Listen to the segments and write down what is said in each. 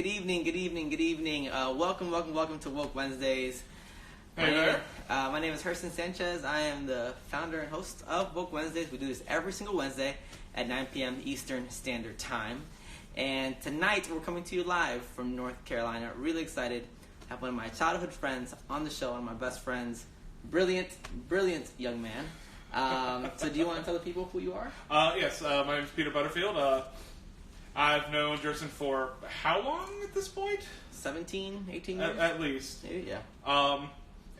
Good evening, good evening, good evening. Welcome to Woke Wednesdays. Hey there. My name is Hurston Sanchez. I am the founder and host of Woke Wednesdays. We do this every single Wednesday at 9 p.m. Eastern Standard Time. And tonight we're coming to you live from North Carolina. Really excited to have one of my childhood friends on the show, one of my best friends. Brilliant young man. So do you want to tell the people who you are? Yes, my name is Peter Butterfield. I've known Jerson for how long at this point? 17, 18 years? At least. Maybe, yeah.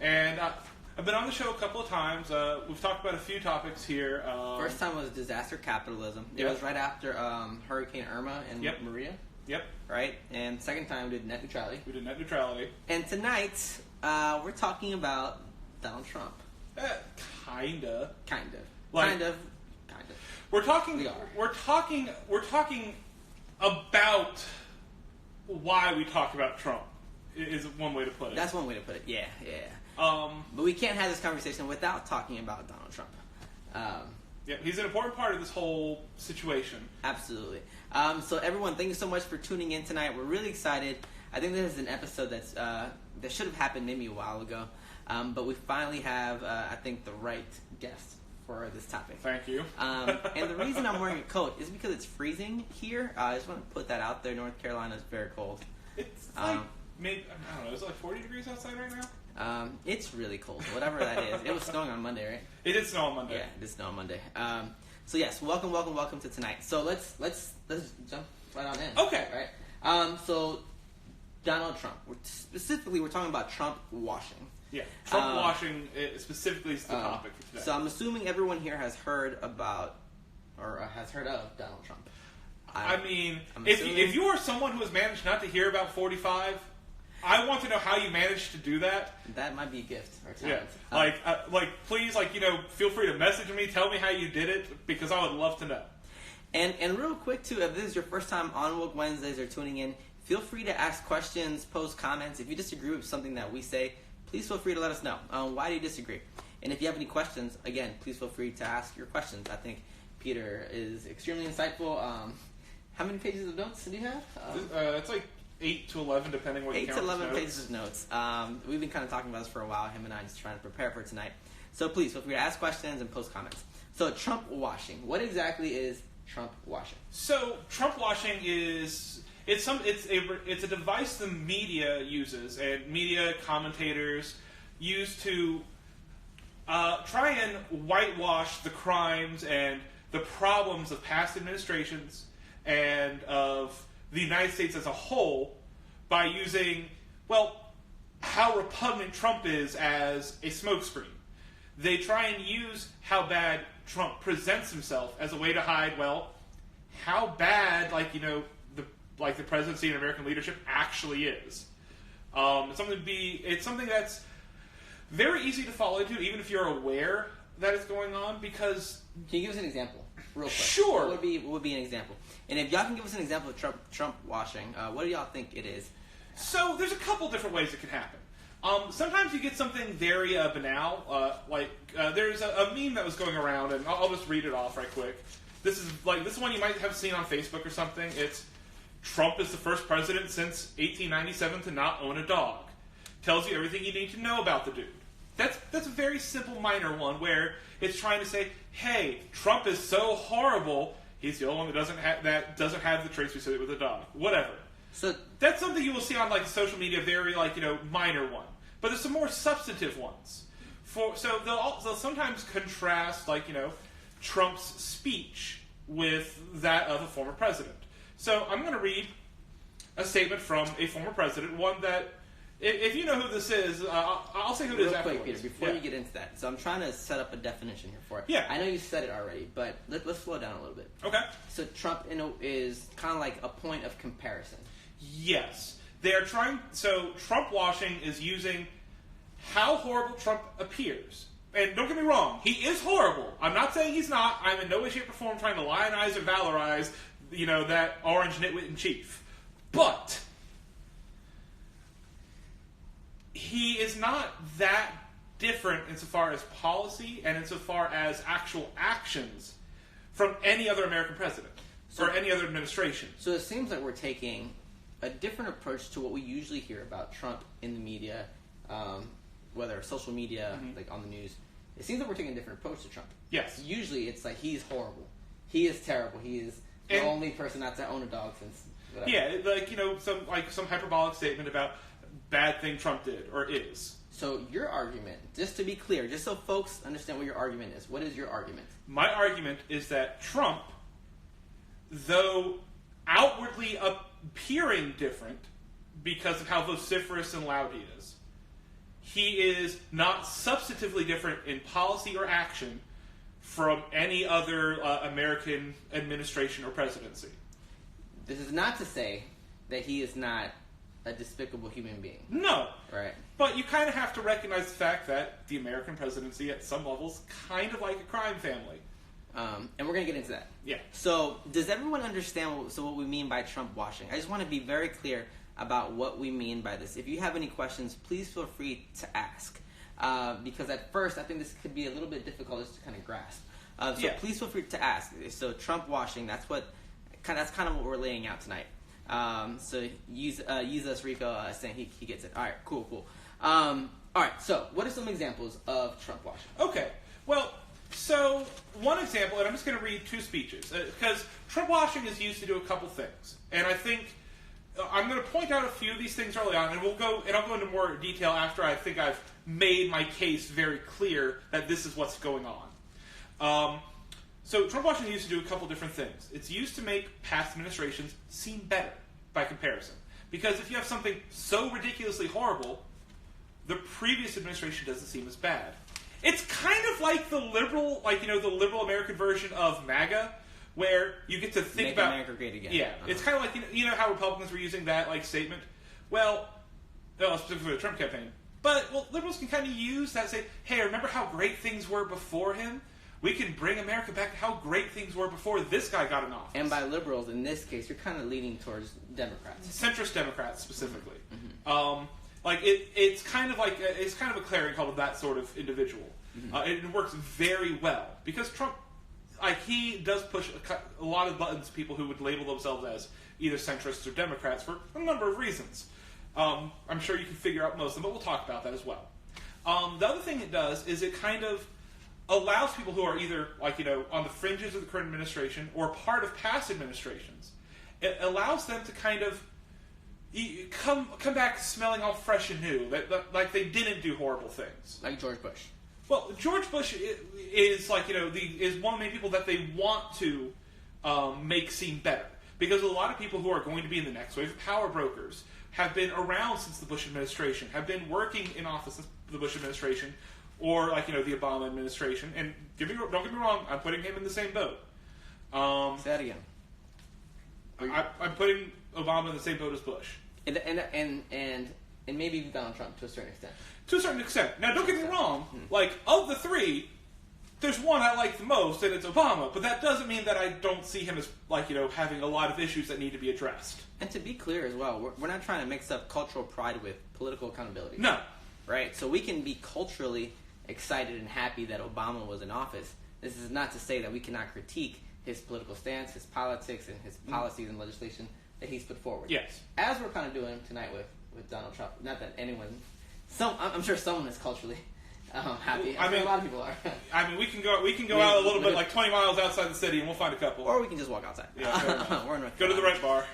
And I've been on the show a couple of times. We've talked about a few topics here. First time was disaster capitalism. It was right after Hurricane Irma and Maria. Yep. Right? And second time we did net neutrality. And tonight we're talking about Donald Trump. Kinda. We're talking about why we talk about Trump is one way to put it. That's one way to put it. Yeah. But we can't have this conversation without talking about Donald Trump. He's an important part of this whole situation. Absolutely. So everyone, thank you so much for tuning in tonight. We're really excited. I think this is an episode that should have happened maybe a while ago, but we finally have, I think, the right guest for this topic. Thank you. And the reason I'm wearing a coat is because it's freezing here. I just want to put that out there. North Carolina is very cold. It's like maybe, I don't know, is it like 40 degrees outside right now? It's really cold, whatever that is. It was snowing on Monday, right? It did snow on Monday. Yeah, it did snow on Monday. So yes, welcome to tonight. So let's jump right on in. Okay. Right. So Donald Trump. We're talking about Trump washing. Yeah, Trump washing specifically is the topic for today. So I'm assuming everyone here has heard about or has heard of Donald Trump. If you are someone who has managed not to hear about 45, I want to know how you managed to do that. That might be a gift or talent. Yeah, please, feel free to message me, tell me how you did it, because I would love to know. And real quick too, if this is your first time on Woke Wednesdays or tuning in, feel free to ask questions, post comments. If you disagree with something that we say, please feel free to let us know. Why do you disagree? And if you have any questions, again, please feel free to ask your questions. I think Peter is extremely insightful. How many pages of notes do you have? It's like 8 to 11, depending what you count. 8 to 11 pages of notes. We've been kind of talking about this for a while, him and I, just trying to prepare for tonight. So please feel free to ask questions and post comments. So Trump washing. What exactly is Trump washing? So Trump washing is... It's a device the media uses, and media commentators use to try and whitewash the crimes and the problems of past administrations and of the United States as a whole by using, how repugnant Trump is as a smokescreen. They try and use how bad Trump presents himself as a way to hide, how bad, the presidency and American leadership actually is. It's something that's very easy to fall into, even if you're aware that it's going on, because... Can you give us an example, real quick? Sure. What would be an example? And if y'all can give us an example of Trump washing, what do y'all think it is? So, there's a couple different ways it can happen. Sometimes you get something very banal, there's a meme that was going around, and I'll just read it off right quick. This is one you might have seen on Facebook or something. It's, Trump is the first president since 1897 to not own a dog. Tells you everything you need to know about the dude. That's a very simple minor one where it's trying to say, hey, Trump is so horrible, he's the only one that doesn't have the traits we associate with a dog. Whatever. So that's something you will see on social media, very minor one. But there's some more substantive ones. So they'll sometimes contrast Trump's speech with that of a former president. So I'm going to read a statement from a former president, one that, if you know who this is, I'll say who it is afterwards. Real quick, Peter, before you get into that. So I'm trying to set up a definition here for it. Yeah. I know you said it already, but let's slow down a little bit. Okay. So Trump is kind of like a point of comparison. Yes. So Trump washing is using how horrible Trump appears. And don't get me wrong, he is horrible. I'm not saying he's not. I'm in no way, shape, or form trying to lionize or valorize that orange nitwit in chief. But he is not that different insofar as policy and insofar as actual actions from any other American president or any other administration. So it seems like we're taking a different approach to what we usually hear about Trump in the media, whether social media, like on the news. It seems like we're taking a different approach to Trump. Yes. Usually it's like he's horrible. He is terrible. He is the only person not to own a dog since whatever. Yeah, like some hyperbolic statement about bad thing Trump did or is. So your argument, just to be clear, just so folks understand what your argument is, what is your argument? My argument is that Trump, though outwardly appearing different because of how vociferous and loud he is not substantively different in policy or action from any other American administration or presidency. This is not to say that he is not a despicable human being. No. Right. But you kind of have to recognize the fact that the American presidency, at some levels, kind of like a crime family. And we're going to get into that. Yeah. So, does everyone understand what we mean by Trump washing? I just want to be very clear about what we mean by this. If you have any questions, please feel free to ask. Because at first, I think this could be a little bit difficult just to kind of grasp. Please feel free to ask. So, Trump washing, that's kind of what we're laying out tonight. So use us, Rico, saying he gets it. All right, cool. All right, so what are some examples of Trump washing? Okay, well, so one example, and I'm just going to read two speeches, because Trump washing is used to do a couple things, and I think I'm going to point out a few of these things early on, and I'll go into more detail after I think I've made my case very clear that this is what's going on. So Trump washing is used to do a couple different things. It's used to make past administrations seem better by comparison. Because if you have something so ridiculously horrible, the previous administration doesn't seem as bad. It's kind of like the liberal American version of MAGA, where you get to think about America great again. Yeah, it's kind of like you know how Republicans were using that statement. Well, specifically for the Trump campaign, but liberals can kind of use that, say, hey, remember how great things were before him? We can bring America back to how great things were before this guy got in office. And by liberals, in this case, you're kind of leaning towards Democrats. Centrist Democrats, specifically. Mm-hmm. It's kind of a clarion call of that sort of individual. Mm-hmm. It works very well. Because Trump, he does push a lot of buttons people who would label themselves as either centrists or Democrats for a number of reasons. I'm sure you can figure out most of them, but we'll talk about that as well. The other thing it does is it kind of allows people who are either, on the fringes of the current administration or part of past administrations, it allows them to kind of come back smelling all fresh and new, like they didn't do horrible things. Like George Bush. Well, George Bush is is one of the many people that they want to make seem better. Because a lot of people who are going to be in the next wave of power brokers have been around since the Bush administration, have been working in office since the Bush administration, or the Obama administration. And don't get me wrong, I'm putting him in the same boat. Say that again. I'm putting Obama in the same boat as Bush. And maybe even Donald Trump to a certain extent. To a certain extent. Now, don't get me wrong. Of the three, there's one I like the most, and it's Obama. But that doesn't mean that I don't see him as having a lot of issues that need to be addressed. And to be clear as well, we're not trying to mix up cultural pride with political accountability. No. Right? So we can be culturally excited and happy that Obama was in office. This is not to say that we cannot critique his political stance, his politics, and his policies and legislation that he's put forward. Yes. As we're kind of doing tonight with Donald Trump. Not that anyone... I'm sure someone is culturally happy. I mean, a lot of people are. I mean, we can go out a little bit, 20 miles outside the city, and we'll find a couple. Or we can just walk outside. Yeah, we're in North Go to the Red Bar.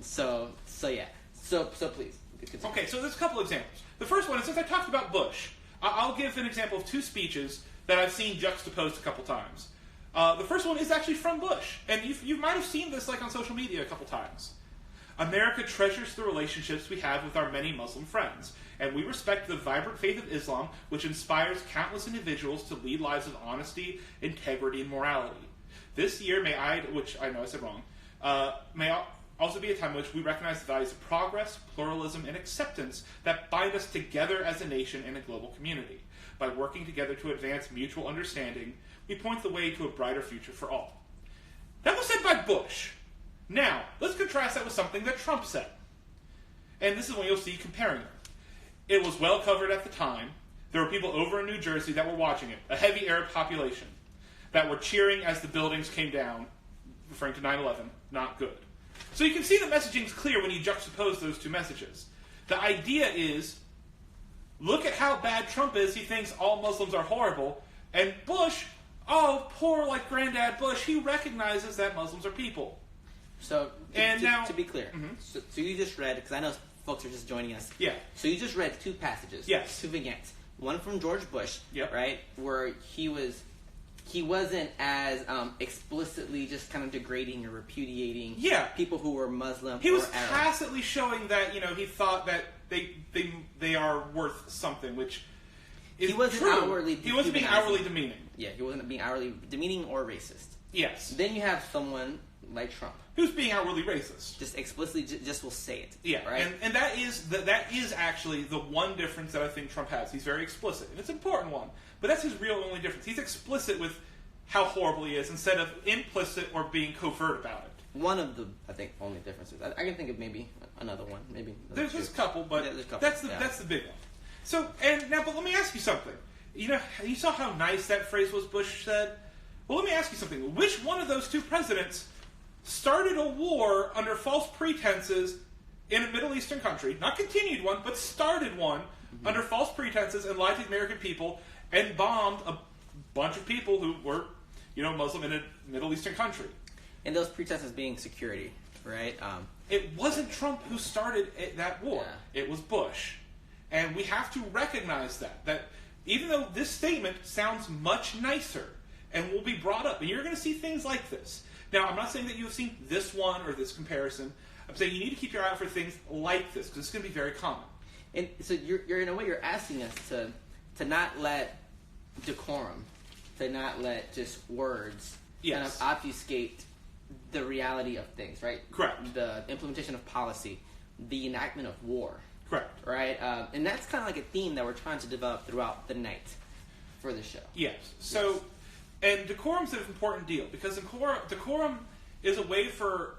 So please. Continue. Okay, so there's a couple examples. The first one is, since I talked about Bush, I'll give an example of two speeches that I've seen juxtaposed a couple times. The first one is actually from Bush, and you might have seen this on social media a couple times. America treasures the relationships we have with our many Muslim friends, and we respect the vibrant faith of Islam, which inspires countless individuals to lead lives of honesty, integrity, and morality. This year, which I know I said wrong, may also be a time in which we recognize the values of progress, pluralism, and acceptance that bind us together as a nation and a global community. By working together to advance mutual understanding, we point the way to a brighter future for all. That was said by Bush. Now, let's contrast that with something that Trump said. And this is when you'll see comparing them. It was well covered at the time. There were people over in New Jersey that were watching it, a heavy Arab population, that were cheering as the buildings came down, referring to 9/11, not good. So you can see the messaging's clear when you juxtapose those two messages. The idea is, look at how bad Trump is. He thinks all Muslims are horrible. And Bush, oh, poor like Granddad Bush, he recognizes that Muslims are people. So, to be clear, so you just read, because I know folks are just joining us. Yeah. So you just read two passages. Yes. Two vignettes. One from George Bush, Yep. right, where he wasn't as explicitly just kind of degrading or repudiating people who were Muslim. He was or Arab. tacitly showing that he thought that they are worth something, which is he wasn't true. outwardly. He wasn't being outwardly demeaning. Yeah, he wasn't being outwardly demeaning or racist. Yes. Then you have someone like Trump, who's being outwardly racist. just explicitly just will say it. Yeah, right. and that is actually the one difference that I think Trump has. He's very explicit, and it's an important one. But that's his real only difference. He's explicit with how horrible he is, instead of implicit or being covert about it. One of the, I think, only differences. I can think of maybe another one. Maybe there's a couple, but there's a couple. That's the big one. So, but let me ask you something. You saw how nice that phrase was Bush said? Well, let me ask you something. Which one of those two presidents started a war under false pretenses in a Middle Eastern country, not continued one, but started one under false pretenses and lied to the American people and bombed a bunch of people who were, Muslim in a Middle Eastern country? And those pretenses being security, right? It wasn't Trump who started that war. Yeah. It was Bush. And we have to recognize that even though this statement sounds much nicer and will be brought up, and you're going to see things like this. Now, I'm not saying that you have seen this one or this comparison. I'm saying you need to keep your eye out for things like this, because it's going to be very common. And so you're in a way, you're asking us to not let decorum, to not let just words kind of obfuscate the reality of things, right? Correct. The implementation of policy, the enactment of war. Correct. Right? And that's kind of like a theme that we're trying to develop throughout the night for the show. Yes. So, and decorum's an important deal, because decorum is a way for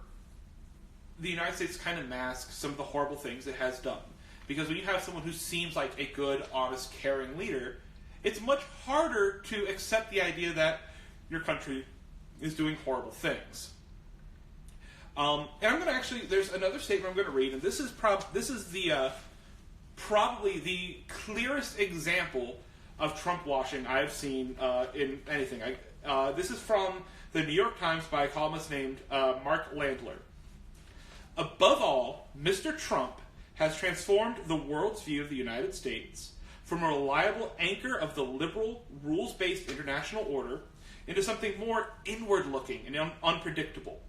the United States to kind of mask some of the horrible things it has done. Because when you have someone who seems like a good, honest, caring leader, it's much harder to accept the idea that your country is doing horrible things. And I'm going to there's another statement I'm going to read, and this is the probably the clearest example of Trump washing I've seen in anything. This is from the New York Times by a columnist named Mark Landler. Above all, Mr. Trump has transformed the world's view of the United States from a reliable anchor of the liberal, rules-based international order into something more inward-looking and unpredictable.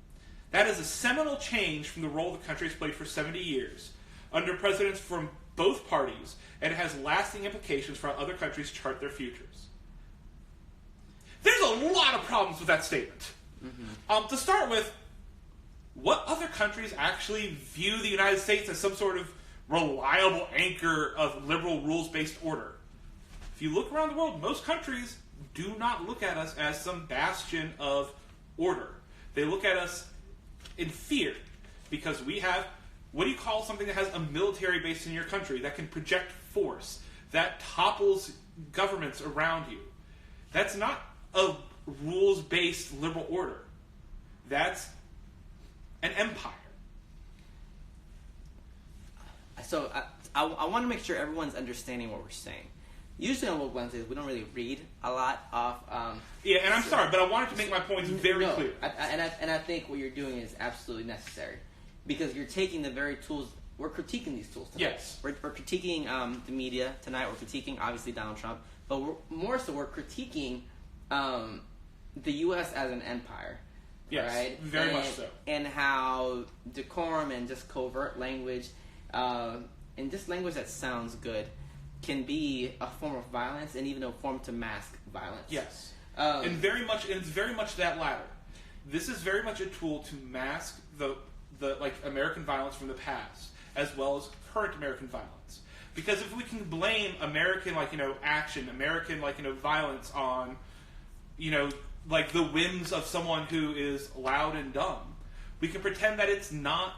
That is a seminal change from the role the country has played for 70 years, under presidents from both parties, and it has lasting implications for how other countries chart their futures. There's a lot of problems with that statement. Mm-hmm. To start with, what other countries actually view the United States as some sort of reliable anchor of liberal rules-based order? If you look around the world, most countries do not look at us as some bastion of order. They look at us in fear, because we have, what do you call something that has a military base in your country that can project force, that topples governments around you? That's not a rules-based liberal order. That's an empire. So I want to make sure everyone's understanding what we're saying. Usually on Woke Wednesdays, we don't really read a lot of... and I'm sorry, but I wanted to make my points very clear. And I think what you're doing is absolutely necessary. Because you're taking the very tools... We're critiquing these tools tonight. Yes. We're critiquing the media tonight. We're critiquing, obviously, Donald Trump. But we're critiquing the U.S. as an empire. Yes, right? Very much so. And how decorum and just covert language, and just language that sounds good, can be a form of violence and even a form to mask violence. Yes. And it's very much that latter. This is very much a tool to mask the American violence from the past, as well as current American violence. Because if we can blame American action, American violence on the whims of someone who is loud and dumb, we can pretend that it's not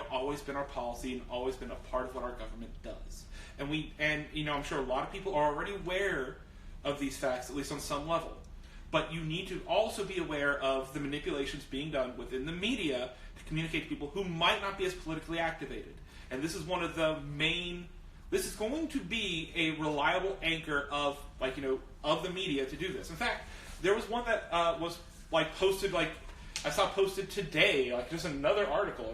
always been our policy and always been a part of what our government does. And I'm sure a lot of people are already aware of these facts, at least on some level. but you need to also be aware of the manipulations being done within the media to communicate to people who might not be as politically activated. And this is one of the main. This is going to be a reliable anchor of of the media to do this. In fact, there was one that was posted I saw posted today, just another article,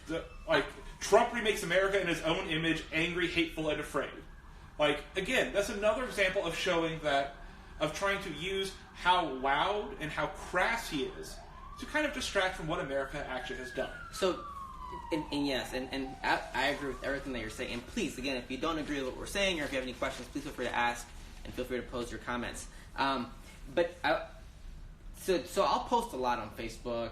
and Trump remakes America in his own image, angry, hateful, and afraid. Again, that's another example of showing of trying to use how loud and how crass he is to kind of distract from what America actually has done. So, yes, and I agree with everything that you're saying. And please, again, if you don't agree with what we're saying, or if you have any questions, please feel free to ask, and feel free to post your comments. So I'll post a lot on Facebook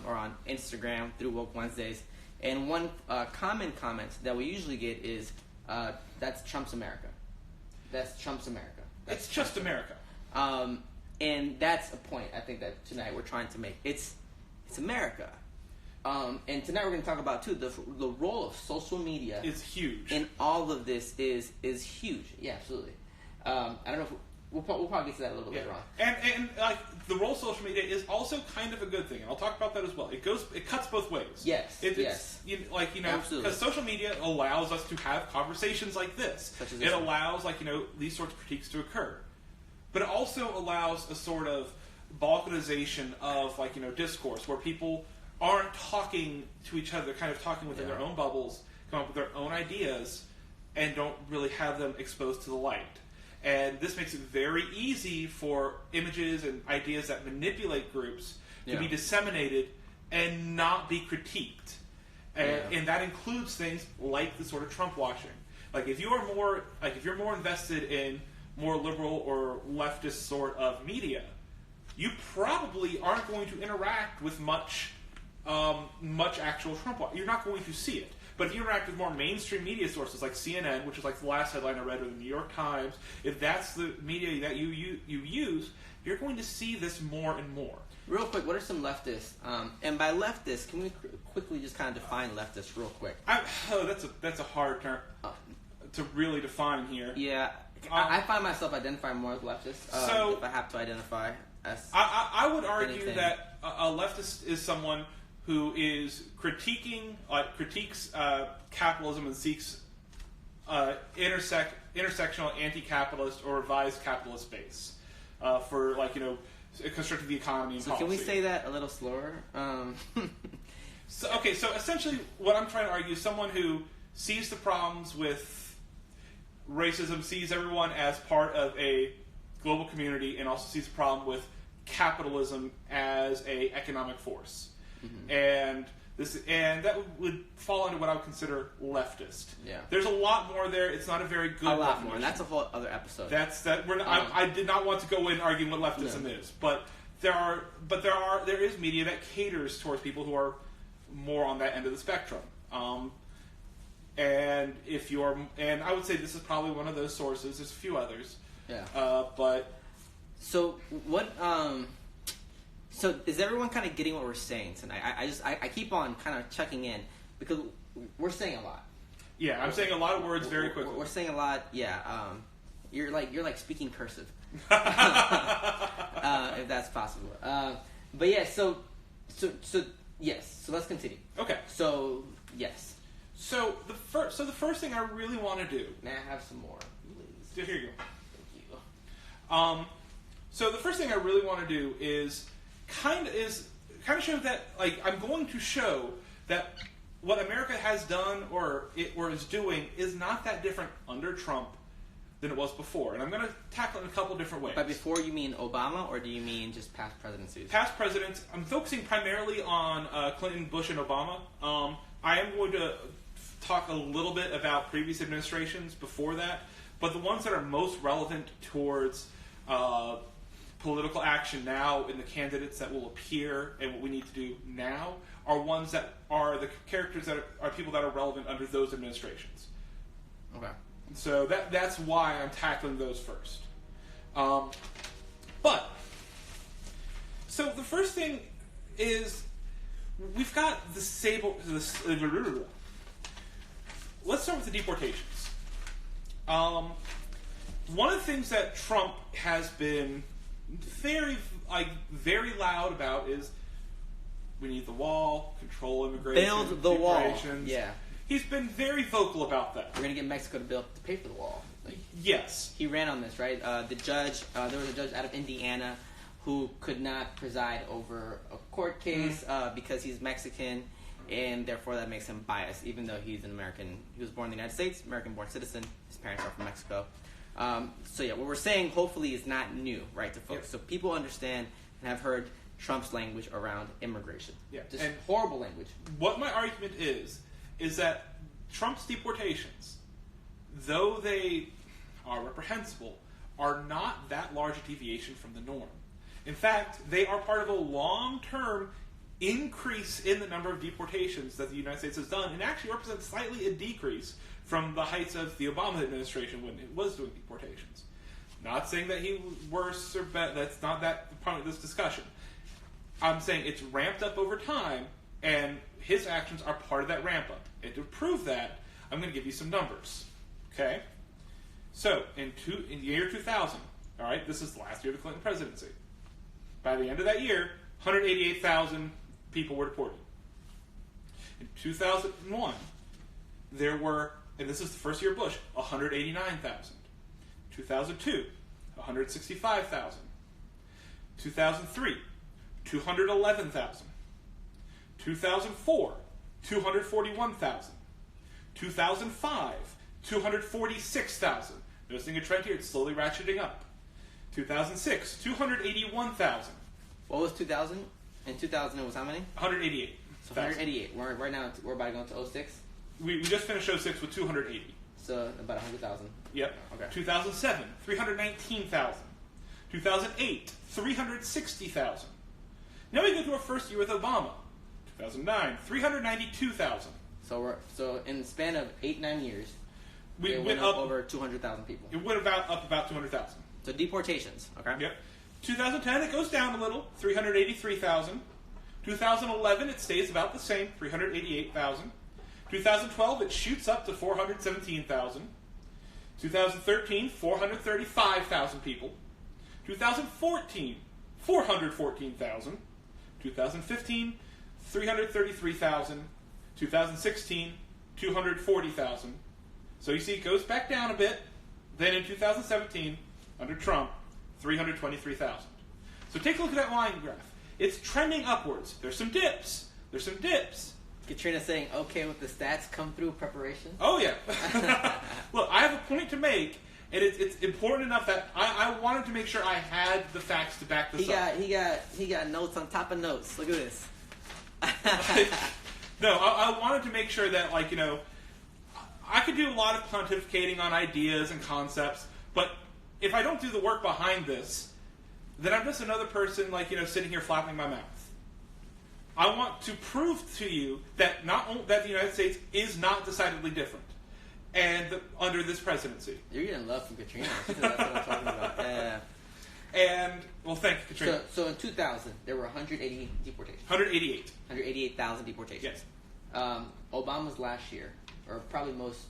or on Instagram through Woke Wednesdays. And one common comment that we usually get is, that's Trump's America. That's Trump's America. It's just America. And that's a point I think that tonight we're trying to make. It's America. And tonight we're going to talk about, too, the role of social media. It's huge. And all of this is huge. Yeah, absolutely. I don't know if we'll probably get to that a little later on. And the role of social media is also kind of a good thing, and I'll talk about that as well. It cuts both ways. Yes. It's because social media allows us to have conversations like this. It allows these sorts of critiques to occur, but it also allows a sort of balkanization of discourse where people aren't talking to each other, they're kind of talking within their own bubbles, come up with their own ideas, and don't really have them exposed to the light. And this makes it very easy for images and ideas that manipulate groups to be disseminated and not be critiqued. And that includes things like the sort of TrumpWashing. If you're more invested in more liberal or leftist sort of media, you probably aren't going to interact with much actual Trump. You're not going to see it. But if you interact with more mainstream media sources like CNN, which is the last headline I read, or the New York Times, if that's the media that you use, you're going to see this more and more. Real quick, what are some leftists? And by leftist, can we quickly just kind of define leftist real quick? That's a hard term to really define here. Yeah, I find myself identifying more as leftist. If I have to identify as I would argue that a leftist is someone who is critiques capitalism and seeks intersectional anti-capitalist or revised capitalist base for constructing the economy and policy. Can we say that a little slower? So essentially what I'm trying to argue is someone who sees the problems with racism, sees everyone as part of a global community, and also sees the problem with capitalism as a economic force. Mm-hmm. And that would fall under what I would consider leftist. Yeah. There's a lot more there. It's not a very good definition. A lot more, and that's a whole other episode. I did not want to go in arguing what leftism is, but there is media that caters towards people who are more on that end of the spectrum. And I would say this is probably one of those sources. There's a few others. Yeah. So what? So is everyone kind of getting what we're saying tonight? I keep on kind of checking in because we're saying a lot. Yeah, I'm saying a lot of words very quickly. We're saying a lot. Yeah. You're like speaking cursive, if that's possible. But yeah. So yes. So let's continue. Okay. So yes. So the first thing I really want to do. May I have some more, please? Here you go. Thank you. So the first thing I really want to do is kind of show that I'm going to show that what America has done or is doing is not that different under Trump than it was before, and I'm going to tackle it in a couple different ways. By before, you mean Obama, or do you mean just past presidencies? Past presidents. I'm focusing primarily on Clinton, Bush, and Obama. I am going to talk a little bit about previous administrations before that, but the ones that are most relevant towards political action now and the candidates that will appear and what we need to do now are ones that are the characters that are people that are relevant under those administrations. Okay. So that's why I'm tackling those first. So the first thing is we've got let's start with the deportations. One of the things that Trump has been very loud about is we need the wall, control immigration, build the wall. Yeah, he's been very vocal about that. We're gonna get Mexico to pay for the wall. Yes, he ran on this, right? The judge, there was a judge out of Indiana who could not preside over a court case because he's Mexican, and therefore that makes him biased, even though he's an American. He was born in the United States, American-born citizen. His parents are from Mexico. So yeah, what we're saying hopefully is not new, right, to folks. Yep. So people understand and have heard Trump's language around immigration. Yeah, just and horrible language. What my argument is that Trump's deportations, though they are reprehensible, are not that large a deviation from the norm. In fact, they are part of a long-term increase in the number of deportations that the United States has done, and actually represents slightly a decrease from the heights of the Obama administration when it was doing deportations. Not saying that he was worse or better. That's not that part of this discussion. I'm saying it's ramped up over time, and his actions are part of that ramp up. And to prove that, I'm going to give you some numbers. Okay? So, in the year 2000, all right, this is the last year of the Clinton presidency. By the end of that year, 188,000 people were deported. In 2001, there were, and this is the first year of Bush, 189,000. 2002, 165,000. 2003, 211,000. 2004, 241,000. 2005, 246,000. Noticing a trend here, it's slowly ratcheting up. 2006, 281,000. What was 2000? In 2000 it was how many? 188. So 188. Right now we're about to go into 06? We just finished 06 with 280. So about 100,000. Yep. Okay. 2007, 319,000. 2008, 360,000. Now we go to our first year with Obama. 2009, 392,000. So in the span of 8-9 years, we went up over 200,000 people. It went up about 200,000. So deportations, okay? Yep. 2010, it goes down a little, 383,000. 2011, it stays about the same, 388,000. 2012, it shoots up to 417,000. 2013, 435,000 people. 2014, 414,000. 2015, 333,000. 2016, 240,000. So you see, it goes back down a bit. Then in 2017, under Trump, 323,000. So take a look at that line graph. It's trending upwards. There's some dips. Katrina saying, okay, with the stats come through preparation? Oh, yeah. Look, I have a point to make, and it's important enough that I wanted to make sure I had the facts to back this up. He got notes on top of notes. Look at this. No, I wanted to make sure that, I could do a lot of pontificating on ideas and concepts, but if I don't do the work behind this, then I'm just another person, sitting here flapping my mouth. I want to prove to you that that the United States is not decidedly different, and under this presidency. You're getting love from Katrina. That's what I'm talking about. And thank you, Katrina. So in 2000, there were 180 deportations. 188. 188,000 deportations. Yes. Obama's last year, or probably most.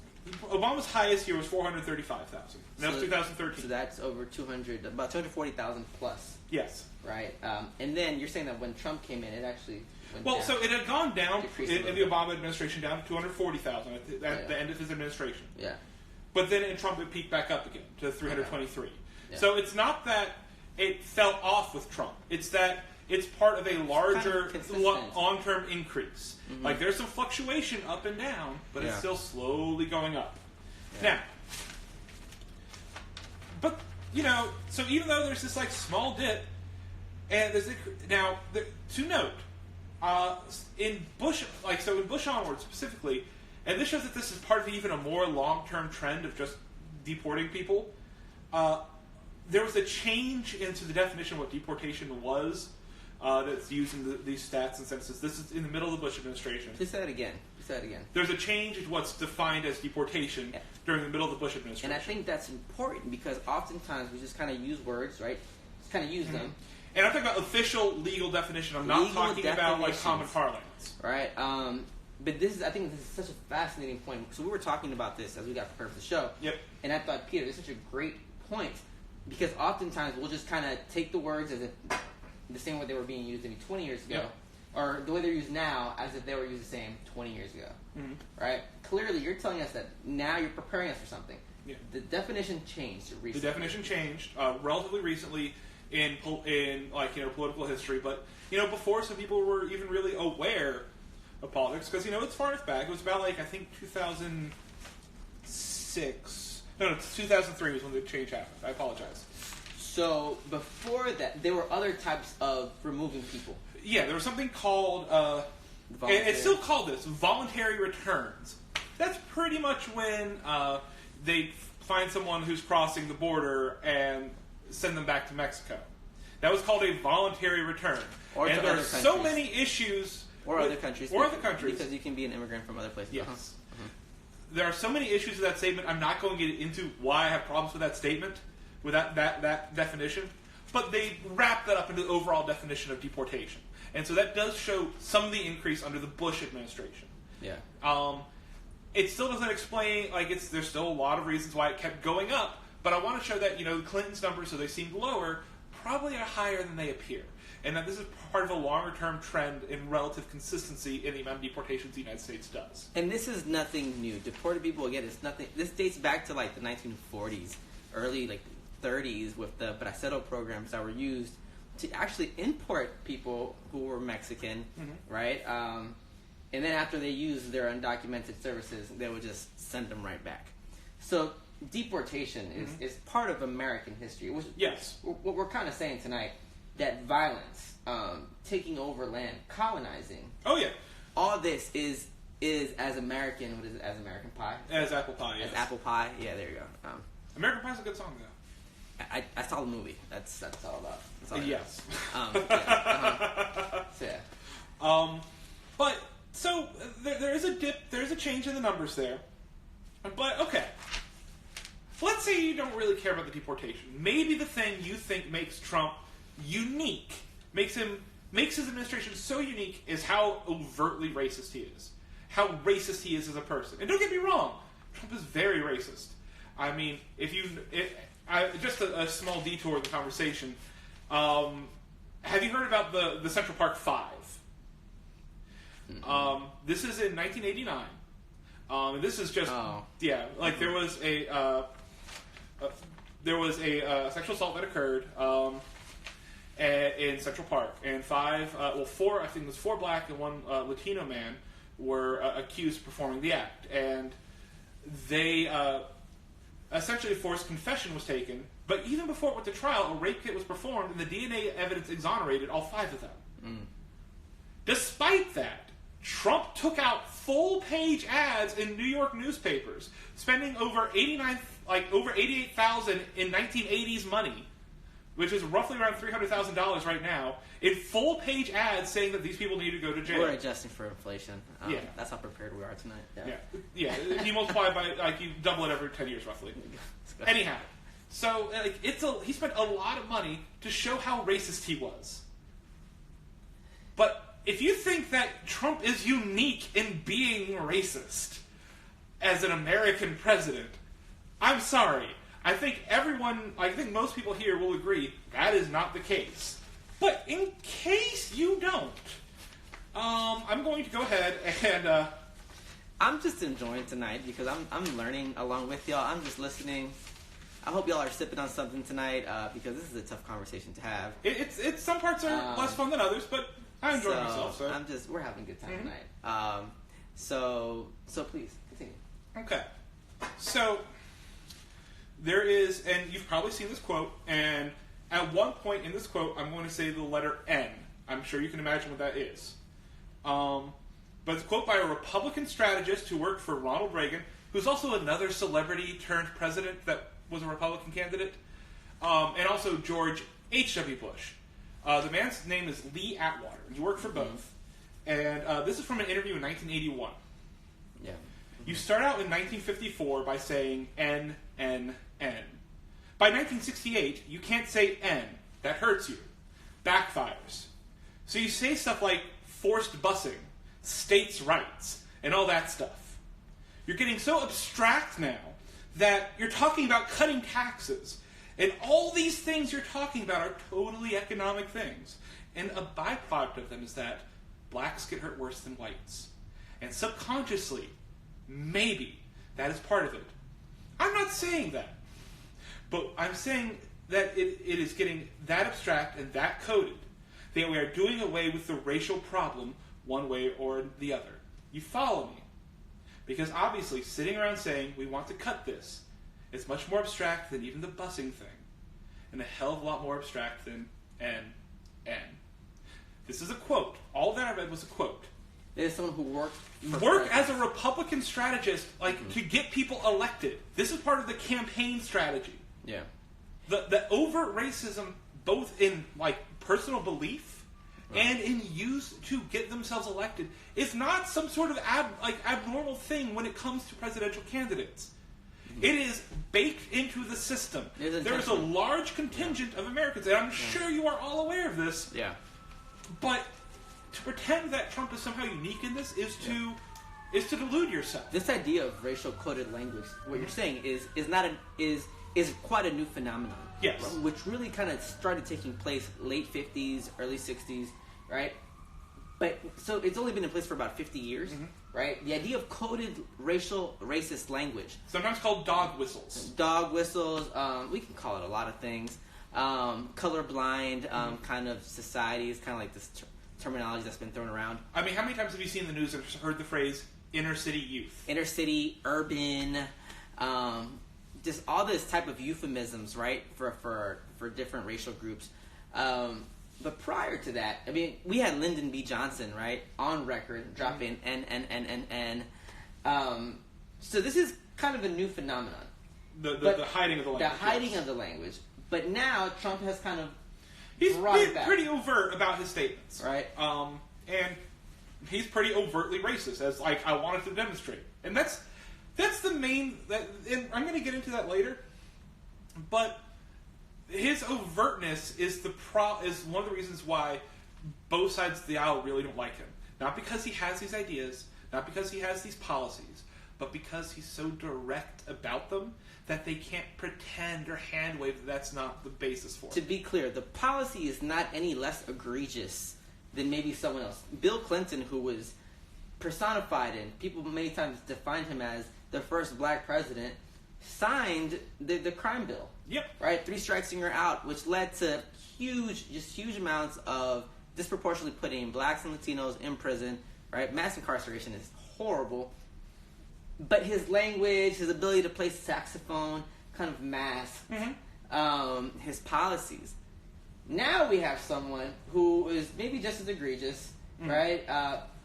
Obama's highest year was 435,000. That was 2013. So that's over 200, about 240,000 plus. Yes. Right. And then you're saying that when Trump came in, it actually went well, down. so it had gone down in the Obama administration down to 240,000 at the end of his administration. Yeah. But then in Trump, it peaked back up again to 323. Okay. Yeah. So it's not that it fell off with Trump. It's that it's part of a larger long-term increase. Mm-hmm. There's some fluctuation up and down, but it's still slowly going up. Yeah. Now, but, so even though there's this, small dip, and there's to note, in Bush, in Bush onward specifically, and this shows that this is part of even a more long-term trend of just deporting people, there was a change into the definition of what deportation was that's used in these stats and census. This is in the middle of the Bush administration. Please say that again. There's a change in what's defined as deportation during the middle of the Bush administration. And I think that's important because oftentimes we just kind of use words, right? Just kind of use them. And I'm talking about official legal definition. I'm not talking about common parlance. Right. But I think this is such a fascinating point. So we were talking about this as we got prepared for the show. Yep. And I thought, Peter, this is such a great point. because oftentimes we'll just kind of take the words as if the same way they were being used maybe 20 years ago, or the way they're used now as if they were used the same 20 years ago, right? Clearly, you're telling us that now you're preparing us for something. Yeah. The definition changed recently. The definition changed relatively recently in political history, but before some people were even really aware of politics, because it's far enough back. It was about I think 2006. No, 2003 was when the change happened. I apologize. So before that, there were other types of removing people. Yeah, there was something called, and it's still called this, voluntary returns. That's pretty much when they find someone who's crossing the border and send them back to Mexico. That was called a voluntary return. Or and there are so many issues. Or other countries. Or other countries. Because you can be an immigrant from other places. Yes. There are so many issues with that statement. I'm not going to get into why I have problems with that statement, with that definition. But they wrap that up into the overall definition of deportation. And so that does show some of the increase under the Bush administration. Yeah. It still doesn't explain, there's still a lot of reasons why it kept going up, but I want to show that, Clinton's numbers, so they seemed lower, probably are higher than they appear. And that this is part of a longer-term trend in relative consistency in the amount of deportations the United States does. And this is nothing new. Deported people, again, it's nothing. This dates back to, the 1940s, early, 30s, with the Bracero programs that were used to actually import people who were Mexican, right? And then after they used their undocumented services, they would just send them right back. So deportation is part of American history. Which, yes. What we're kind of saying tonight, that violence, taking over land, colonizing. Oh, yeah. All this is as American, what is it, as American pie? As apple pie, yes. As apple pie, yeah, there you go. American Pie's a good song, though. I saw the movie. That's all about. That's all yes. So, yeah. But so there is a dip. There is a change in the numbers there. But okay, let's say you don't really care about the deportation. Maybe the thing you think makes Trump unique, makes his administration so unique, is how overtly racist he is. How racist he is as a person. And don't get me wrong, Trump is very racist. I mean, just a small detour in the conversation. Have you heard about the Central Park Five? This is in 1989. And this is just there was a sexual assault that occurred in Central Park, and four, I think it was 4 black and 1 Latino man were accused of performing the act, and they essentially a forced confession was taken. But even before it went to trial, a rape kit was performed, and the DNA evidence exonerated all 5 of them. Despite that, Trump took out full-page ads in New York newspapers, spending over $88,000 in 1980s money, which is roughly around $300,000 right now, in full-page ads saying that these people need to go to jail. We're adjusting for inflation. That's how prepared we are tonight. Yeah. You multiply by you double it every 10 years roughly. Anyhow, so he spent a lot of money to show how racist he was. But if you think that Trump is unique in being racist as an American president, I'm sorry. I think most people here will agree that is not the case. But in case you don't, I'm going to go ahead and I'm just enjoying tonight because I'm learning along with y'all. I'm just listening. I hope y'all are sipping on something tonight because this is a tough conversation to have. It's some parts are less fun than others, but I enjoy myself. So we're having a good time tonight. So please continue. Okay. So there is, and you've probably seen this quote, and at one point in this quote, I'm going to say the letter N. I'm sure you can imagine what that is. But it's a quote by a Republican strategist who worked for Ronald Reagan, who's also another celebrity turned president that was a Republican candidate, and also George H.W. Bush. The man's name is Lee Atwater. He worked for both. And this is from an interview in 1981. Yeah. You start out in 1954 by saying N, N, N. By 1968, you can't say N. That hurts you. Backfires. So you say stuff like forced busing, states' rights, and all that stuff. You're getting so abstract now that you're talking about cutting taxes And all these things you're talking about are totally economic things. And a byproduct of them is that blacks get hurt worse than whites. And subconsciously, maybe, that is part of it. I'm not saying that. But I'm saying that it is getting that abstract and that coded that we are doing away with the racial problem one way or the other. You follow me? Because obviously, sitting around saying we want to cut this is much more abstract than even the busing thing. And a hell of a lot more abstract than N. This is a quote. All that I read was a quote. There's someone who worked as a Republican strategist, to get people elected. This is part of the campaign strategy. Yeah. The overt racism, both in personal belief and in use to get themselves elected, is not some sort of abnormal thing when it comes to presidential candidates. It is baked into the system. There is a large contingent of Americans, and I'm sure you are all aware of this. Yeah. But to pretend that Trump is somehow unique in this is to delude yourself. This idea of racial coded language, what you're saying is quite a new phenomenon. Yes. Which really kind of started taking place late 50s, early 60s, right? But so it's only been in place for about 50 years, right? The idea of coded racist language, sometimes called dog whistles. Dog whistles. We can call it a lot of things. Colorblind kind of societies, kind of like this terminology that's been thrown around. I mean, how many times have you seen the news and heard the phrase inner city youth? Inner city, urban, just all this type of euphemisms, right, for different racial groups. But prior to that, I mean, we had Lyndon B. Johnson, right, on record, dropping N. So this is kind of a new phenomenon. The hiding of the language. The hiding of the language. But now Trump has kind of He's brought it back. Pretty overt about his statements. Right. And he's pretty overtly racist, as I wanted to demonstrate. And that's the main... and I'm going to get into that later. But his overtness is one of the reasons why both sides of the aisle really don't like him. Not because he has these ideas, not because he has these policies, but because he's so direct about them that they can't pretend or hand-wave that that's not the basis for it. To be clear, the policy is not any less egregious than maybe someone else. Bill Clinton, who was personified and people many times defined him as the first black president, signed the crime bill. Yep. Right? 3 strikes and you're out, which led to huge amounts of disproportionately putting blacks and Latinos in prison. Right? Mass incarceration is horrible. But his language, his ability to play saxophone, kind of masked his policies. Now we have someone who is maybe just as egregious, right?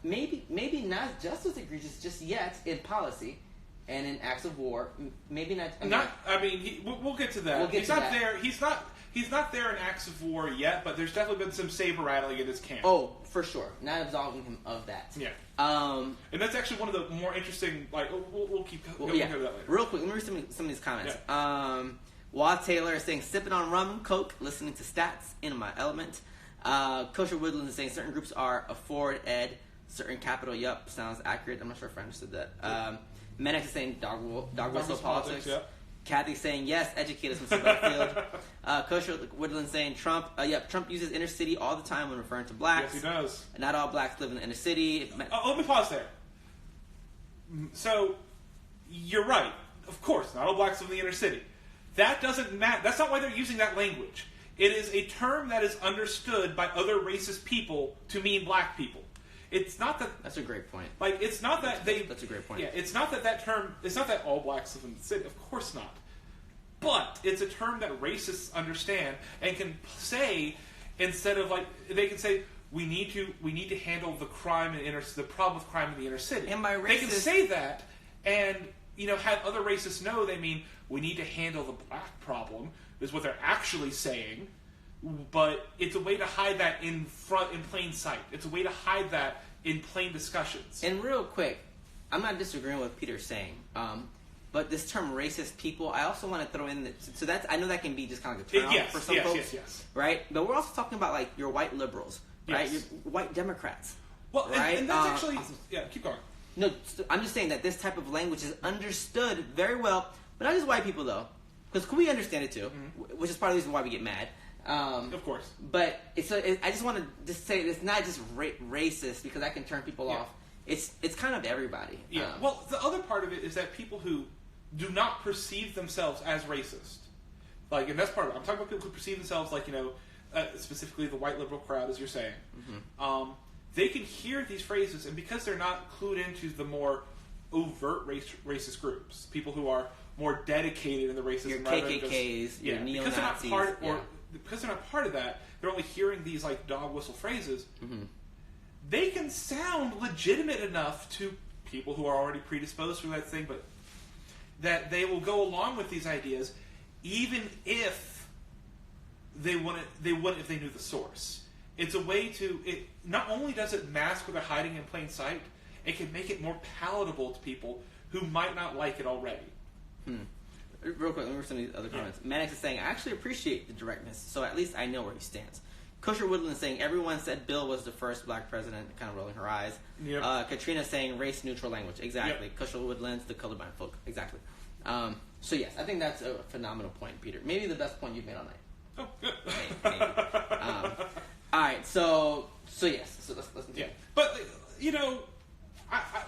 Maybe not just as egregious just yet in policy and in acts of war. Maybe not. We'll get to that. He's not there. He's not there in acts of war yet, but there's definitely been some saber rattling in his camp. Oh, for sure. Not absolving him of that. Yeah. And that's actually one of the more interesting. We'll keep going over that later. Real quick, let me read some of these comments. Yeah. Wad Taylor is saying, sipping on rum, coke, listening to stats, in my element. Kosher Woodland is saying, certain groups are afford ed, certain capital, yup, sounds accurate. I'm not sure if I understood that. Menex is saying, dog whistle politics. Yep. Kathy's saying, yes, educate us, Mr. Butterfield. Kosher Woodland saying, Trump uses inner city all the time when referring to blacks. Yes, he does. Not all blacks live in the inner city. Let me pause there. So, you're right. Of course, not all blacks live in the inner city. That doesn't matter. That's not why they're using that language. It is a term that is understood by other racist people to mean black people. It's not that... That's a great point. It's not that they... That's a great point. Yeah, it's not that term... It's not that all blacks live in the city. Of course not. But it's a term that racists understand and can say, instead of they can say, we need to handle the crime in the problem with crime in the inner city. And by racist... They can say that and, have other racists know they mean, we need to handle the black problem, is what they're actually saying. But it's a way to hide that in plain sight. It's a way to hide that in plain discussions. And real quick, I'm not disagreeing with what Peter's saying, but this term "racist people," I also want to throw in so that's I know that can be just kind of like a turn off for some folks, yes, right? But we're also talking about your white liberals, right? Your white Democrats. Well, right? and that's actually keep going. No, I'm just saying that this type of language is understood very well, but not just white people though. because we understand it too, which is part of the reason why we get mad. Of course. But I just want to just say it's not just racist because that can turn people off. It's kind of everybody. Yeah. Well, the other part of it is that people who do not perceive themselves as racist, like, and that's part of it. I'm talking about people who perceive themselves like, specifically the white liberal crowd, as you're saying. They can hear these phrases, and because they're not clued into the more overt racist groups, people who are more dedicated in the racism, your KKKs, your neo-Nazis, because they're not part of that, they're only hearing these like dog whistle phrases. They can sound legitimate enough to people who are already predisposed for that thing, but that they will go along with these ideas, even if they wouldn't if they knew the source. It's a way to. It not only does it mask what they're hiding in plain sight, it can make it more palatable to people who might not like it already. Real quick, let me read some of these other comments. Mannix is saying, I actually appreciate the directness, so at least I know where he stands. Kosher Woodland is saying, everyone said Bill was the first black president, kind of rolling her eyes. Katrina saying, race-neutral language. Exactly. Kosher Woodlands, the colorblind folk. Exactly. So yes, I think that's a phenomenal point, Peter. Maybe the best point you've made all night. Oh, good. Maybe. All right, so yes. So let's continue. Yeah. But,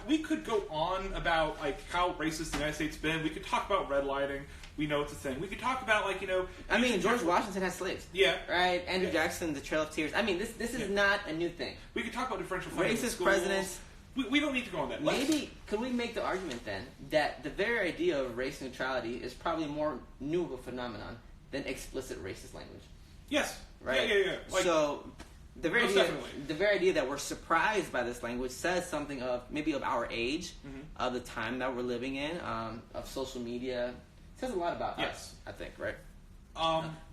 we could go on about like how racist the United States has been. We could talk about redlining. We know it's a thing. We could talk about I mean, George Washington had slaves. Yeah. Right. Andrew Jackson, the Trail of Tears. I mean, this is not a new thing. We could talk about differential funding Racist presidents. We don't need to go on that. Maybe could we make the argument then that the very idea of race neutrality is probably more new of a phenomenon than explicit racist language? Yes. Right. Yeah. So the very idea that we're surprised by this language says something of our age, of the time that we're living in, of social media. It says a lot about us, I think, right?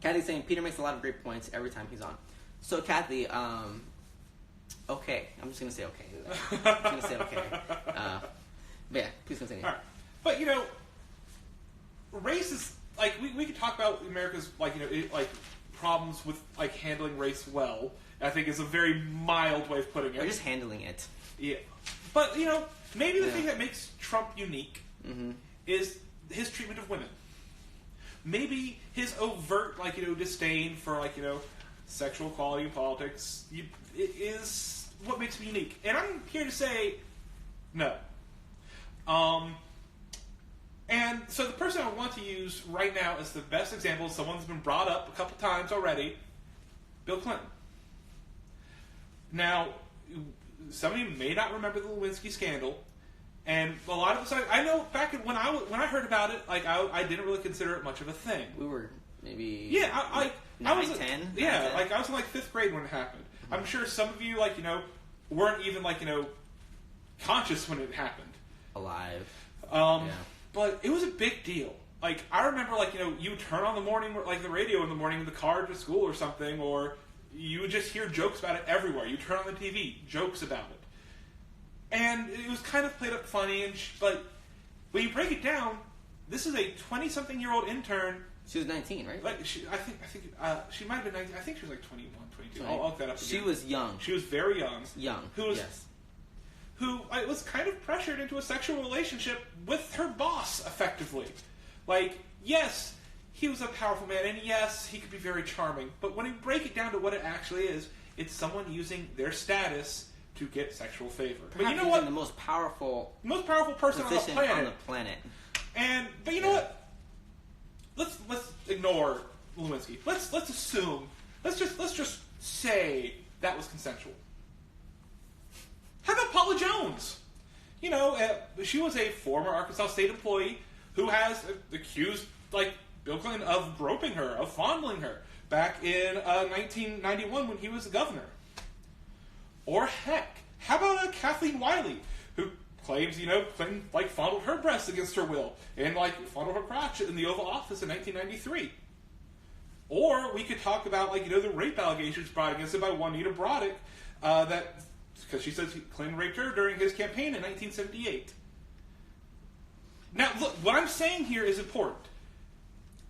Kathy's saying Peter makes a lot of great points every time he's on. So Kathy, okay, I'm just gonna say okay. I'm gonna say okay. But yeah, please continue. All right. But race is like we could talk about America's problems with like handling race well. I think is a very mild way of putting it. Or just handling it. Yeah. But maybe the thing that makes Trump unique is his treatment of women. Maybe his overt disdain for sexual equality in politics is what makes him unique. And I'm here to say no. And so the person I want to use right now as the best example is someone who's been brought up a couple times already, Bill Clinton. Now, some of you may not remember the Lewinsky scandal, and a lot of us, I know back when I heard about it, I didn't really consider it much of a thing. We were maybe 10. I was 10. I was in 5th grade when it happened. I'm sure some of you weren't even conscious when it happened. Alive. But it was a big deal. I remember you turn on the radio in the morning in the car to school or something, or you would just hear jokes about it everywhere. You turn on the TV, jokes about it. And it was kind of played up funny, but when you break it down, this is a 20-something-year-old intern. She was 19, right? I think she might have been 19. I think she was 21, 22. I'll look that up again. She was young. She was very young. Yes. Who was kind of pressured into a sexual relationship with her boss, effectively. Yes, he was a powerful man, and yes, he could be very charming. But when you break it down to what it actually is, it's someone using their status to get sexual favor. But you know what? The most powerful person on the planet. But you know what? Let's ignore Lewinsky. Let's assume. Let's just say that was consensual. How about Paula Jones? She was a former Arkansas State employee who has accused Bill Clinton of groping her, of fondling her, back in 1991 when he was the governor. Or heck, how about Kathleen Wiley, who claims, Clinton, fondled her breasts against her will, and, fondled her crotch in the Oval Office in 1993. Or we could talk about, the rape allegations brought against him by Juanita Broderick, because she says Clinton raped her during his campaign in 1978. Now, look, what I'm saying here is important.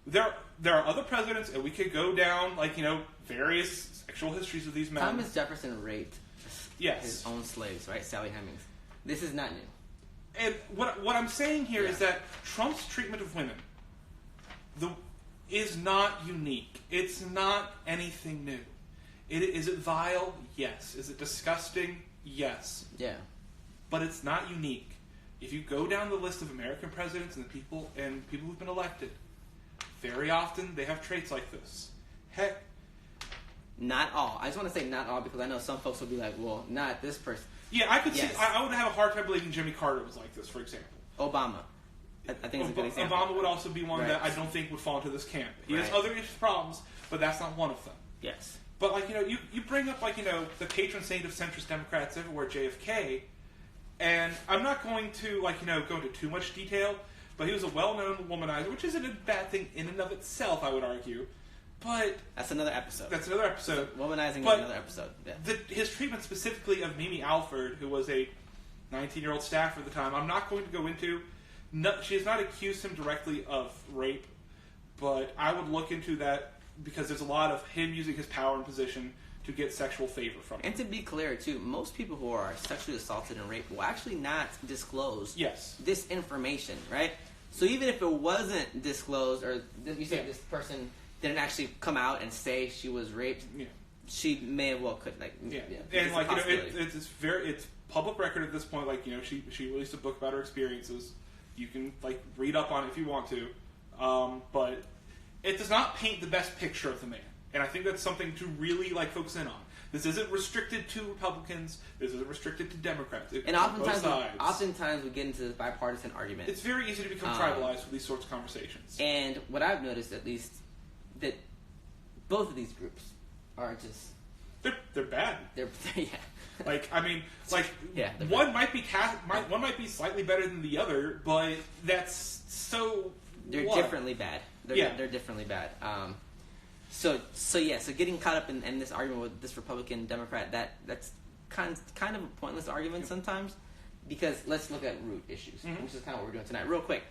There are other presidents, and we could go down, various sexual histories of these men. Thomas Jefferson raped his own slaves, right? Sally Hemings. This is not new. And what I'm saying here is that Trump's treatment of women, is not unique. It's not anything new. Is it vile? Yes. Is it disgusting? Yes. Yeah. But it's not unique. If you go down the list of American presidents and people who've been elected, very often they have traits like this. Heck, not all. I just want to say not all because I know some folks will be like, well, not this person. Yeah, I could see. I would have a hard time believing Jimmy Carter was like this, for example. Obama. I think it's a good example. Obama would also be one that I don't think would fall into this camp. He has other problems, but that's not one of them. Yes. But, like, you bring up, like, the patron saint of centrist Democrats everywhere, JFK, and I'm not going to, like, go into too much detail, but he was a well-known womanizer, which isn't a bad thing in and of itself, I would argue. But that's another episode. So womanizing is another episode. Yeah. His treatment specifically of Mimi Alford, who was a 19-year-old staffer at the time, I'm not going to go into. No, she has not accused him directly of rape, but I would look into that because there's a lot of him using his power and position to get sexual favor from him. And to be clear, too, most people who are sexually assaulted and raped will actually not disclose this information, right? So even if it wasn't disclosed, or you said this person didn't actually come out and say she was raped, she may have well could and like it's public record at this point. Like she released a book about her experiences. You can like read up on it if you want to, but it does not paint the best picture of the man. And I think that's something to really like focus in on. This isn't restricted to Republicans. This isn't restricted to Democrats. And oftentimes we get into this bipartisan argument. It's very easy to become tribalized with these sorts of conversations. And what I've noticed, at least, that both of these groups are just they're bad. They're one might be slightly better than the other, but that's so they're differently bad. They're differently bad. So getting caught up in this argument with this Republican Democrat, that's kind of a pointless argument sometimes, because let's look at root issues, which is kind of what we're doing tonight. Real quick,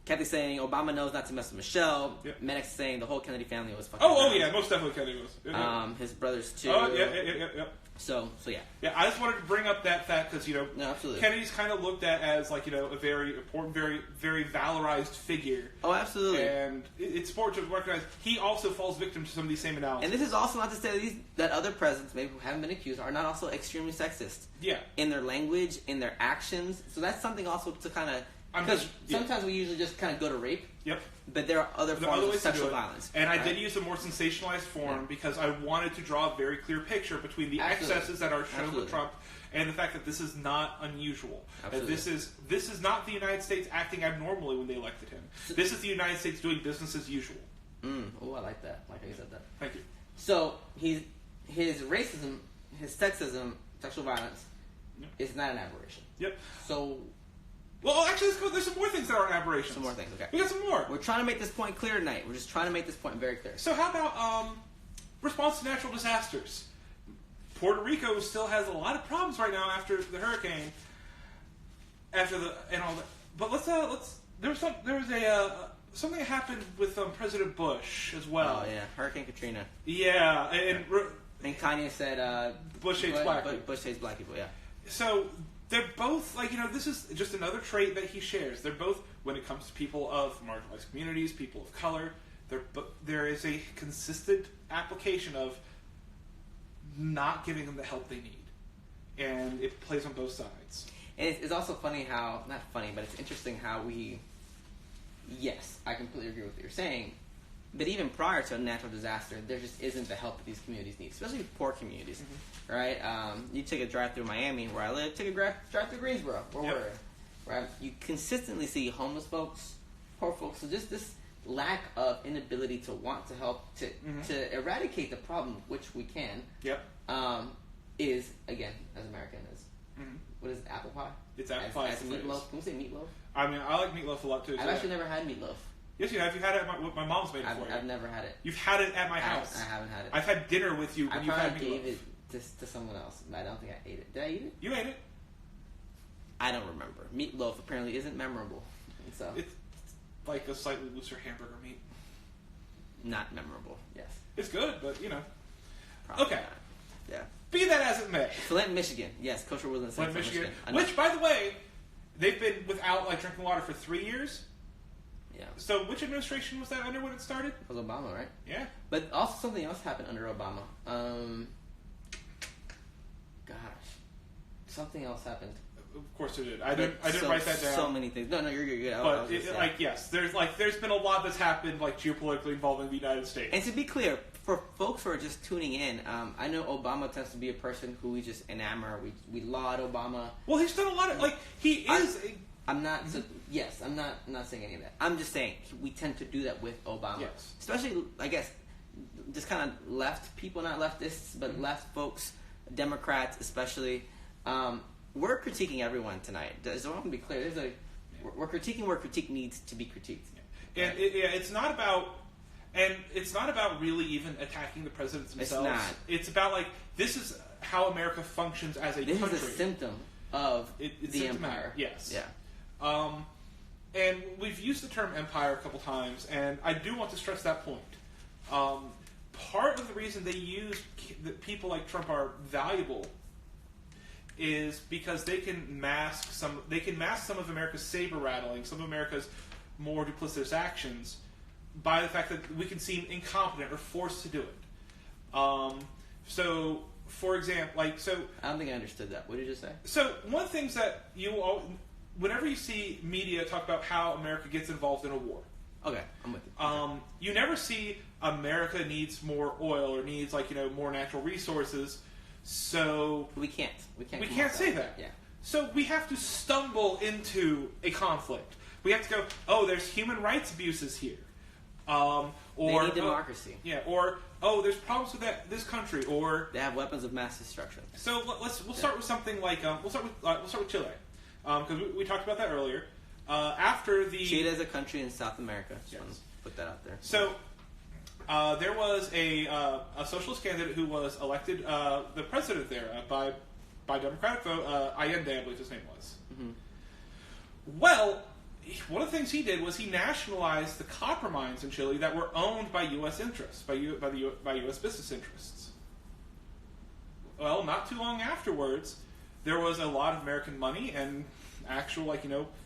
Kathy's saying Obama knows not to mess with Michelle. Yep. Maddox saying the whole Kennedy family was fucking. Oh yeah, most definitely Kennedy was. Yeah. His brothers too. Oh yeah. So yeah. Yeah, I just wanted to bring up that fact because absolutely. Kennedy's kind of looked at as like a very important, very very valorized figure. Oh, absolutely. And it's important to recognize he also falls victim to some of these same analyses. And this is also not to say that other presidents, maybe who haven't been accused, are not also extremely sexist. Yeah. In their language, in their actions. So that's something also to kind of. Because sometimes we usually just kind of go to rape. Yep. But there are other forms of sexual violence. And I did use a more sensationalized form because I wanted to draw a very clear picture between the excesses that are shown with Trump and the fact that this is not unusual. That this is not the United States acting abnormally when they elected him. This is the United States doing business as usual. Oh, I like that. Like how you said that. Thank you. So his racism, his sexism, sexual violence is not an aberration. Yep. So. Well, actually, let's go. There's some more things that are aberrations. Some more things, okay. We got some more. We're trying to make this point clear tonight. We're just trying to make this point very clear. So how about response to natural disasters? Puerto Rico still has a lot of problems right now after the hurricane, and all that. But there was something that happened with President Bush as well. Oh yeah, Hurricane Katrina. Yeah, and Kanye said Bush hates black people. Bush hates black people. Yeah. So. They're both, this is just another trait that he shares. They're both, when it comes to people of marginalized communities, people of color, there is a consistent application of not giving them the help they need. And it plays on both sides. And it's also funny how, not funny, but it's interesting how yes, I completely agree with what you're saying, but even prior to a natural disaster, there just isn't the help that these communities need, especially poor communities, right? You take a drive through Miami, where I live, take a drive through Greensboro, where you consistently see homeless folks, poor folks. So just this lack of inability to want to help to eradicate the problem, which we can, is, again, as American, what is it, apple pie? It's apple pie. As meatloaf. Can we say meatloaf? I mean, I like meatloaf a lot too. I've actually never had meatloaf. Yes, you have. You had it at my mom's made it for you. I've never had it. You've had it at my house. I haven't had it. I've had dinner with you when you had meatloaf. I probably gave it to someone else, but I don't think I ate it. Did I eat it? You ate it. I don't remember. Meatloaf apparently isn't memorable. So it's like a slightly looser hamburger meat. Not memorable. Yes. It's good, but Probably okay. Not. Yeah. Be that as it may. Flint, Michigan. Yes, Coach Wilson said Flint, Michigan. Which, by the way, they've been without drinking water for 3 years. Yeah. So which administration was that under when it started? It was Obama, right? Yeah. But also something else happened under Obama. Something else happened. Of course it did. I didn't write that down. So many things. No, you're good. But yes, there's been a lot that's happened geopolitically involving the United States. And to be clear, for folks who are just tuning in, I know Obama tends to be a person who we just enamor. We laud Obama. Well, he's done a lot of I'm not. Yes, I'm not saying any of that. I'm just saying we tend to do that with Obama. Yes. Especially, I guess, just kind of left people, not leftists, but left folks, Democrats especially. We're critiquing everyone tonight. So I want to be clear. We're critiquing where critique needs to be critiqued. Yeah. And it's not about really even attacking the presidents themselves. It's not. It's about this is how America functions as a country. This is a symptom of the empire. Yes. Yeah. And we've used the term empire a couple times, and I do want to stress that point. Part of the reason they use that people like Trump are valuable is because they can mask some of America's saber rattling, some of America's more duplicitous actions, by the fact that we can seem incompetent or forced to do it. So, for example, I don't think I understood that. What did you just say? So, one of the things that whenever you see media talk about how America gets involved in a war, okay, I'm with you. You never see America needs more oil or needs more natural resources. So we can't say that. Yeah. So we have to stumble into a conflict. We have to go, oh, there's human rights abuses here, or they need democracy. Or there's problems with this country, or they have weapons of mass destruction. So we'll start with something like we'll start with Chile, because we talked about that earlier. After the Chile is a country in South America. Just want to put that out there. So. There was a socialist candidate who was elected the president there by Democratic vote. Allende, I believe his name was. Mm-hmm. Well, one of the things he did was he nationalized the copper mines in Chile that were owned by U.S. interests, by U.S. business interests. Well, not too long afterwards, there was a lot of American money and actual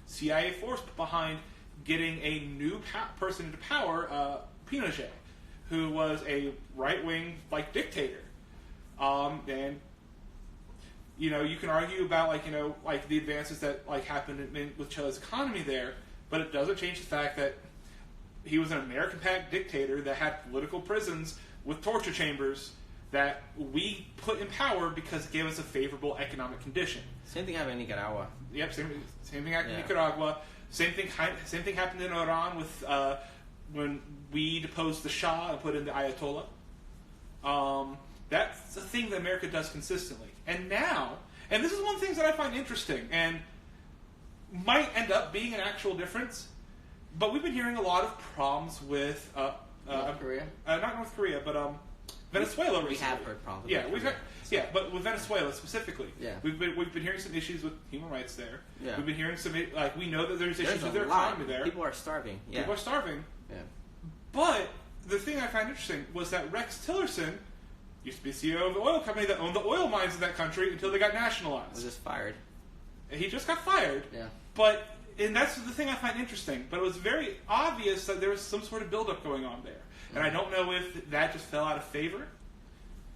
CIA force behind getting a new person into power, Pinochet, who was a right-wing dictator, and you can argue about the advances that happened with Chile's economy there, but it doesn't change the fact that he was an American-backed dictator that had political prisons with torture chambers that we put in power because it gave us a favorable economic condition. Same thing happened in Nicaragua. Yep, same thing happened in Nicaragua. Same thing happened in Iran with when we deposed the Shah and put in the Ayatollah. That's the thing that America does consistently. And now, and this is one of the things that I find interesting and might end up being an actual difference, but we've been hearing a lot of problems with North Korea? Not North Korea, but Venezuela recently. We have heard problems. But with Venezuela specifically. Yeah. We've been hearing some issues with human rights there. Yeah. We've been hearing some we know that there's issues with their economy there. People are starving. Yeah. People are starving. Yeah. But the thing I find interesting was that Rex Tillerson used to be CEO of the oil company that owned the oil mines in that country until they got nationalized. Was just fired. And he just got fired. Yeah. And that's the thing I find interesting. But it was very obvious that there was some sort of buildup going on there. And I don't know if that just fell out of favor,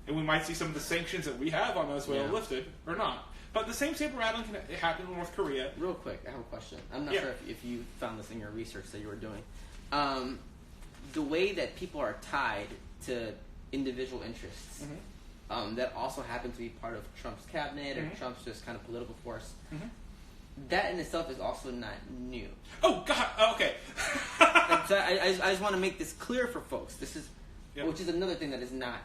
and we might see some of the sanctions that we have on Venezuela lifted or not. But the same saber rattling can happen in North Korea. Real quick, I have a question. I'm not sure if you found this in your research that you were doing. The way that people are tied to individual interests, that also happen to be part of Trump's cabinet or Trump's just kind of political force, that in itself is also not new. Oh, God. Okay. So I just want to make this clear for folks. This is, which is another thing that is not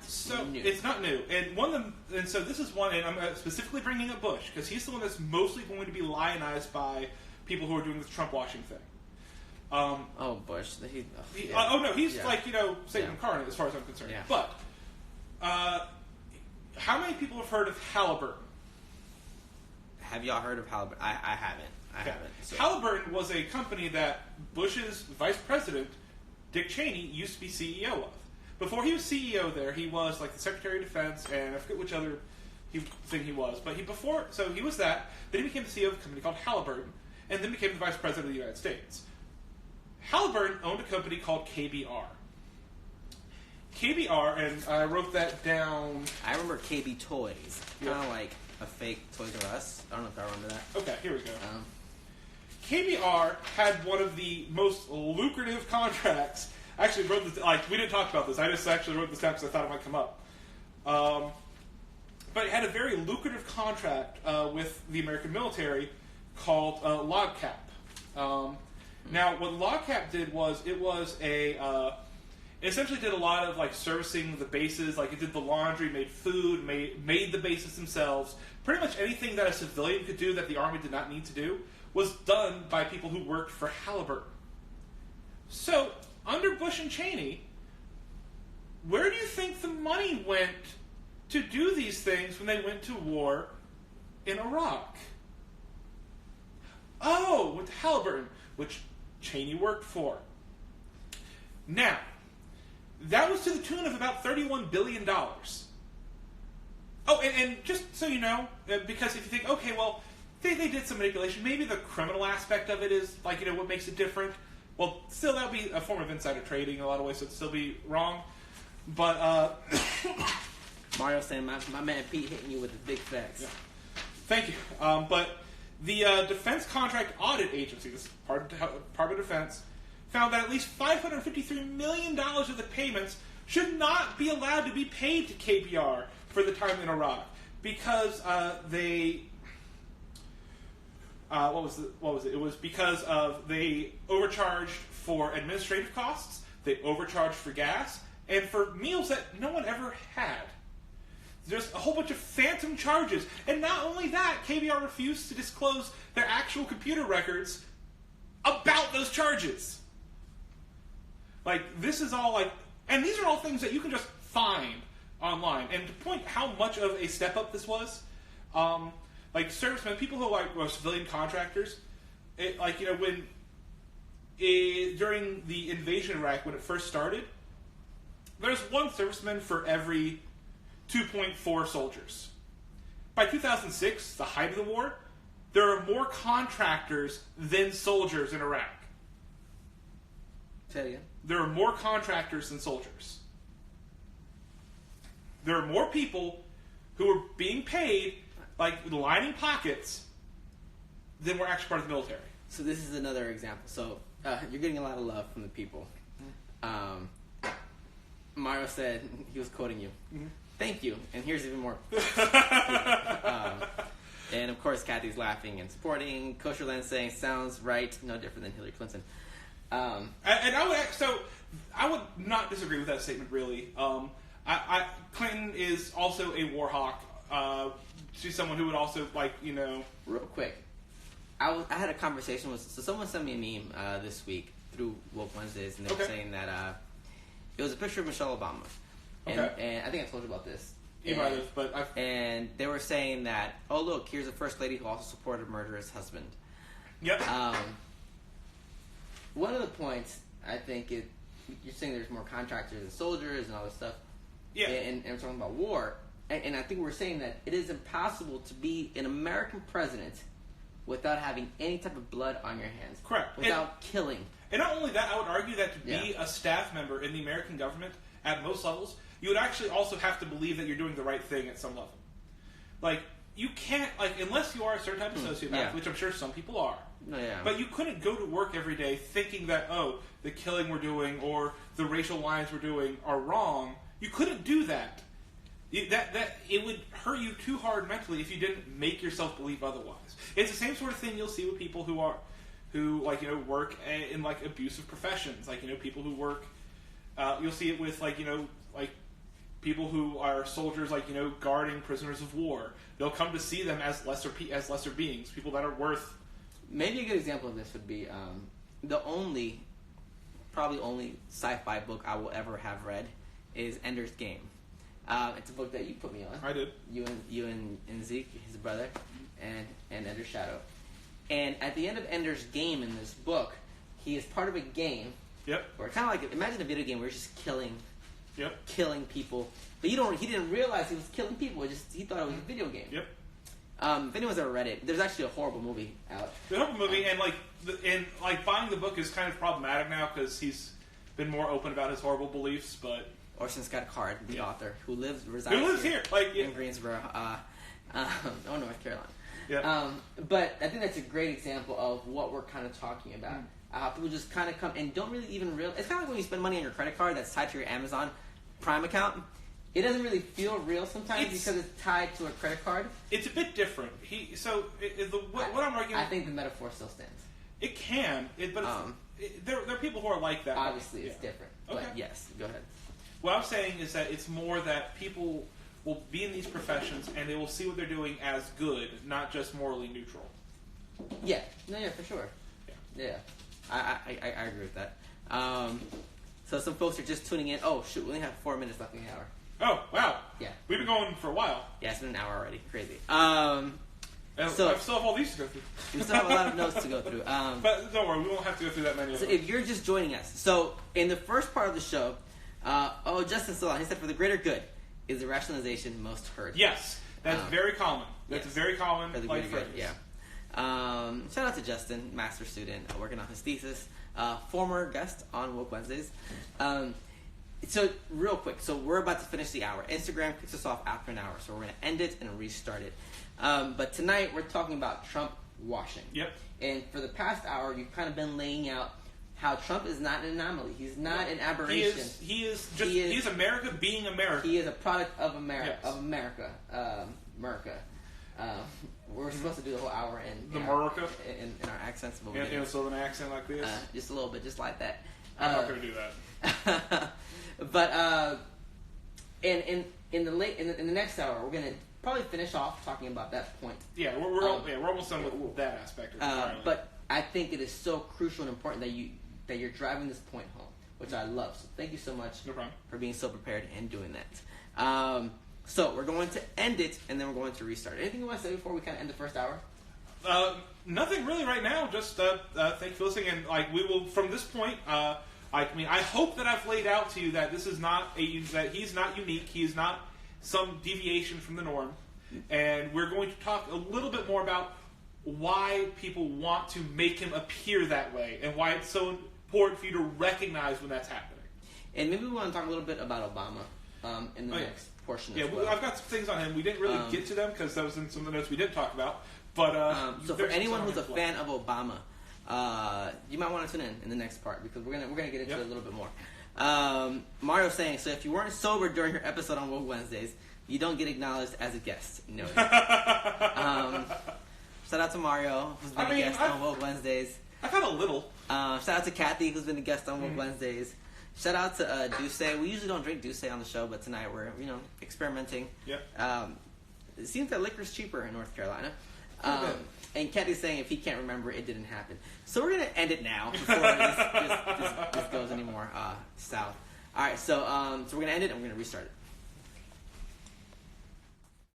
new. It's not new. And so this is one, and I'm specifically bringing up Bush, because he's the one that's mostly going to be lionized by people who are doing this Trump-washing thing. Bush. He's Satan incarnate as far as I'm concerned. Yeah. But, how many people have heard of Halliburton? Have y'all heard of Halliburton? I haven't. I haven't. So. Halliburton was a company that Bush's vice president, Dick Cheney, used to be CEO of. Before he was CEO there, he was the Secretary of Defense, and I forget which other thing he was. But he was that. Then he became the CEO of a company called Halliburton, and then became the vice president of the United States. Halliburton owned a company called KBR. KBR, and I wrote that down. I remember KB Toys. Yep. Kind of like a fake Toys R Us. I don't know if I remember that. Okay, here we go. KBR had one of the most lucrative contracts. I actually wrote this, we didn't talk about this. I just actually wrote this down because I thought it might come up. But it had a very lucrative contract with the American military called LogCap. Now, what LogCap did was it essentially did a lot of servicing the bases. It did the laundry, made food, made the bases themselves. Pretty much anything that a civilian could do that the Army did not need to do was done by people who worked for Halliburton. So, under Bush and Cheney, where do you think the money went to do these things when they went to war in Iraq? Oh, went to Halliburton, which Cheney worked for. Now, that was to the tune of about $31 billion. Oh, and just so you know, because if you think, okay, well, they did some manipulation, maybe the criminal aspect of it is, what makes it different. Well, still, that would be a form of insider trading in a lot of ways, so it'd still be wrong. But, Mario saying, my man Pete hitting you with the big facts. Yeah. Thank you. But the Defense Contract Audit Agency, this is part of Department of Defense, found that at least $553 million of the payments should not be allowed to be paid to KBR for the time in Iraq because they... what was it? It was because they overcharged for administrative costs, they overcharged for gas, and for meals that no one ever had. There's a whole bunch of phantom charges. And not only that, KBR refused to disclose their actual computer records about those charges. This is all and these are all things that you can just find online. And to point how much of a step up this was, servicemen, people who were civilian contractors, when during the invasion of Iraq, when it first started, there's one serviceman for every 2.4 soldiers. By 2006, the height of the war, there are more contractors than soldiers in Iraq. Say it again. There are more contractors than soldiers. There are more people who are being paid, lining pockets, than were actually part of the military. So this is another example. So you're getting a lot of love from the people. Mario said, he was quoting you. Mm-hmm. Thank you. And here's even more. And of course, Kathy's laughing and supporting. Kosher Len saying, sounds right, no different than Hillary Clinton. And I would not disagree with that statement, really. Clinton is also a war hawk. She's someone who would also, Real quick. I had a conversation with... So someone sent me a meme this week through Woke Wednesdays, and they were saying that it was a picture of Michelle Obama. And I think I told you about this. You might have, but and they were saying that, oh, look, here's a first lady who also supported a murderous husband. Yep. One of the points, I think, you're saying there's more contractors and soldiers and all this stuff. Yeah. And we're talking about war. And I think we're saying that it is impossible to be an American president without having any type of blood on your hands. Correct. Without killing. And not only that, I would argue that to be a staff member in the American government at most levels, you would actually also have to believe that you're doing the right thing at some level. You can't, unless you are a certain type of sociopath, which I'm sure some people are. Yeah. But you couldn't go to work every day thinking that, the killing we're doing or the racial lines we're doing are wrong. You couldn't do that. That it would hurt you too hard mentally if you didn't make yourself believe otherwise. It's the same sort of thing you'll see with people who work in abusive professions, people who work. You'll see it with people who are soldiers, guarding prisoners of war. They'll come to see them as lesser beings, people that are worth. Maybe a good example of this would be the probably only sci-fi book I will ever have read is Ender's Game. It's a book that you put me on. I did. You and Zeke, his brother, and Ender's Shadow. And at the end of Ender's Game in this book, he is part of a game. Yep. Or kind of imagine a video game where you're just killing people. But he didn't realize he was killing people. He thought it was a video game. Yep. If anyone's ever read it, there's actually a horrible movie out. The horrible movie, and and like buying the book is kind of problematic now because he's been more open about his horrible beliefs, but. Orson Scott Card, the author, who resides here, like in Greensboro, North Carolina. Yeah. But I think that's a great example of what we're kind of talking about. People just kind of come and don't really even realize. It's kind of like when you spend money on your credit card that's tied to your Amazon Prime account. It doesn't really feel real sometimes because it's tied to a credit card. It's a bit different. What I'm arguing. I think the metaphor still stands. It can, but there are people who are like that. Obviously, it's different. Okay. But yes, go ahead. What I'm saying is that it's more that people will be in these professions and they will see what they're doing as good, not just morally neutral. Yeah. No, yeah, for sure. Yeah. I agree with that. So some folks are just tuning in. Oh, shoot, we only have 4 minutes left in the hour. Oh, wow. Yeah. We've been going for a while. Yeah, it's been an hour already. Crazy. So I still have all these to go through. We still have a lot of notes to go through. But don't worry, we won't have to go through that many of them. So if you're just joining us, so in the first part of the show, Justin Solon, he said, for the greater good is the rationalization most heard. Yes, that's very common. That's a very common for the greater good, yeah. Shout out to Justin, master student, working on his thesis, former guest on Woke Wednesdays. So real quick, so we're about to finish the hour. Instagram kicks us off after an hour, so we're going to end it and restart it. But tonight we're talking about Trump washing. Yep. And for the past hour, you've kind of been laying out how Trump is not an anomaly. He's not an aberration. He is America being America. He is a product of America. Yes. Of America. America. We're supposed to do the whole hour in our accents. In a southern accent like this? Just a little bit, just like that. I'm not going to do that. But in the next hour, we're going to probably finish off talking about that point. Yeah, we're almost done with that aspect. But I think it is so crucial and important that you're driving this point home, which I love. So thank you so much for being so prepared and doing that. So we're going to end it, and then we're going to restart. Anything you want to say before we kind of end the first hour? Nothing really right now. Just thank you for listening, and we will from this point. I hope that I've laid out to you that this is not that he's not unique. He is not some deviation from the norm, and we're going to talk a little bit more about why people want to make him appear that way, and why it's so important for you to recognize when that's happening. And maybe we want to talk a little bit about Obama in the next portion. Yeah, I've got some things on him. We didn't really get to them because that was in some of the notes we didn't talk about. But so for anyone who's a fan of Obama, you might want to tune in the next part because we're gonna get into it a little bit more. Mario's saying, so if you weren't sober during your episode on Woke Wednesdays, you don't get acknowledged as a guest. No. Shout out to Mario, who's been a guest on Woke Wednesdays. I've had a little. Shout out to Kathy, who's been a guest on Woke Wednesdays. Shout out to Duce. We usually don't drink Duce on the show, but tonight we're experimenting. Yeah. It seems that liquor's cheaper in North Carolina. And Kathy's saying if he can't remember, it didn't happen. So we're going to end it now before this goes any more south. All right, so we're going to end it and we're going to restart it.